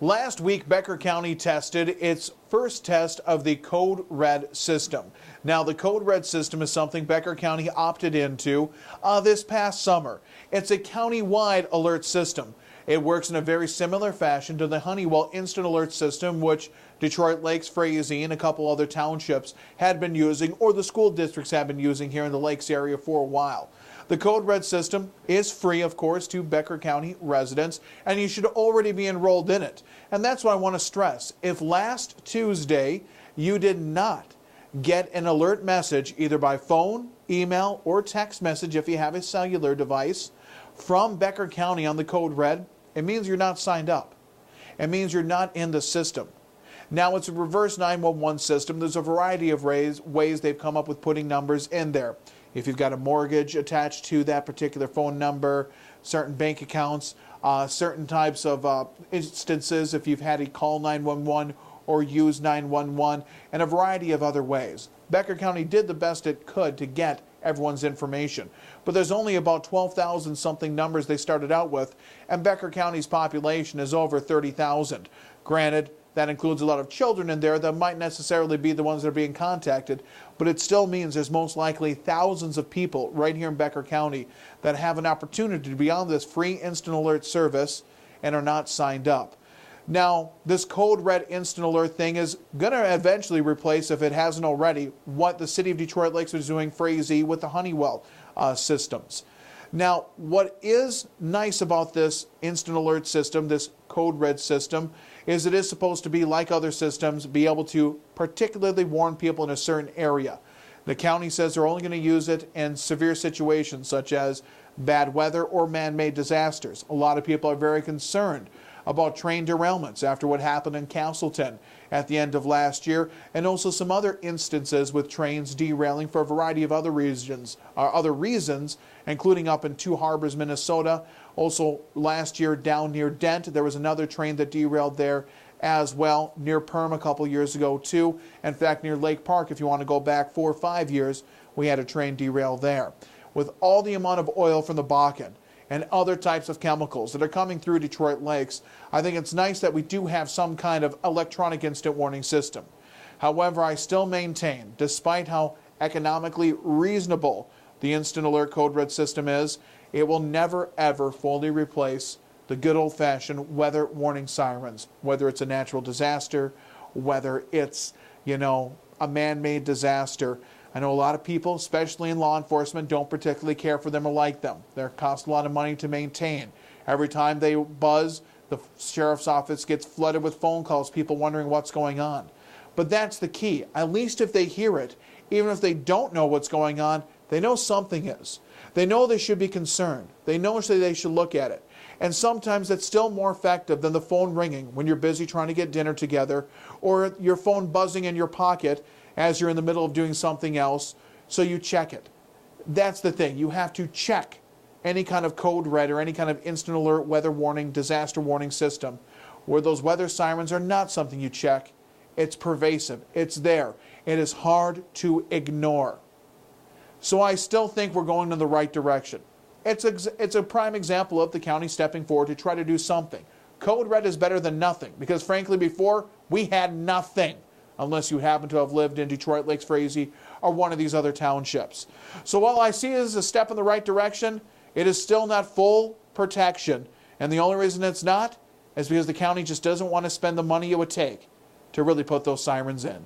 Last week, Becker County tested its first test of the Code Red system. Now, the Code Red system is something Becker County opted into this past summer. It's a county-wide alert system. It works in a very similar fashion to the Honeywell Instant Alert system, which Detroit Lakes, Frazee, and a couple other townships had been using, or the school districts have been using here in the Lakes area for a while. The Code Red system is free, of course, to Becker County residents, and you should already be enrolled in it. And that's what I want to stress. If last Tuesday you did not get an alert message, either by phone, email, or text message if you have a cellular device, from Becker County on the Code Red, it means you're not signed up. It means you're not in the system. Now, it's a reverse 911 system. There's a variety of ways they've come up with putting numbers in there. If you've got a mortgage attached to that particular phone number, certain bank accounts, certain types of instances, if you've had to call 911 or use 911, and a variety of other ways. Becker County did the best it could to get everyone's information. But there's only about 12,000 something numbers they started out with, and Becker County's population is over 30,000. Granted, that includes a lot of children in there that might necessarily be the ones that are being contacted, but it still means there's most likely thousands of people right here in Becker County that have an opportunity to be on this free instant alert service and are not signed up. Now, this Code Red instant alert thing is going to eventually replace, if it hasn't already, what the city of Detroit Lakes was doing, Frazee, with the Honeywell systems. Now, what is nice about this instant alert system, this Code Red system, is it is supposed to be like other systems, be able to particularly warn people in a certain area. The county says they're only going to use it in severe situations such as bad weather or man-made disasters. A lot of people are very concerned about train derailments after what happened in Castleton at the end of last year, and also some other instances with trains derailing for a variety of other reasons, including up in Two Harbors, Minnesota. Also last year down near Dent, there was another train that derailed there as well. Near Perm a couple years ago too. In fact, near Lake Park, if you want to go back 4 or 5 years, we had a train derail there. With all the amount of oil from the Bakken and other types of chemicals that are coming through Detroit Lakes, I think it's nice that we do have some kind of electronic instant warning system. However, I still maintain, despite how economically reasonable the instant alert Code Red system is, it will never ever fully replace the good old-fashioned weather warning sirens, whether it's a natural disaster, whether it's, a man-made disaster. I know a lot of people, especially in law enforcement, don't particularly care for them or like them. They cost a lot of money to maintain. Every time they buzz, the sheriff's office gets flooded with phone calls, people wondering what's going on. But that's the key. At least if they hear it, even if they don't know what's going on, they know something is. They know they should be concerned. They know they should look at it. And sometimes it's still more effective than the phone ringing when you're busy trying to get dinner together, or your phone buzzing in your pocket as you're in the middle of doing something else, so you check it. That's the thing. You have to check any kind of Code Red or any kind of instant alert weather warning, disaster warning system, where those weather sirens are not something you check. It's pervasive. It's there. It is hard to ignore. So I still think we're going in the right direction. It's a prime example of the county stepping forward to try to do something. Code Red is better than nothing, because frankly before, we had nothing, unless you happen to have lived in Detroit Lakes, Frazee, or one of these other townships. So while I see it as a step in the right direction, it is still not full protection. And the only reason it's not is because the county just doesn't want to spend the money it would take to really put those sirens in.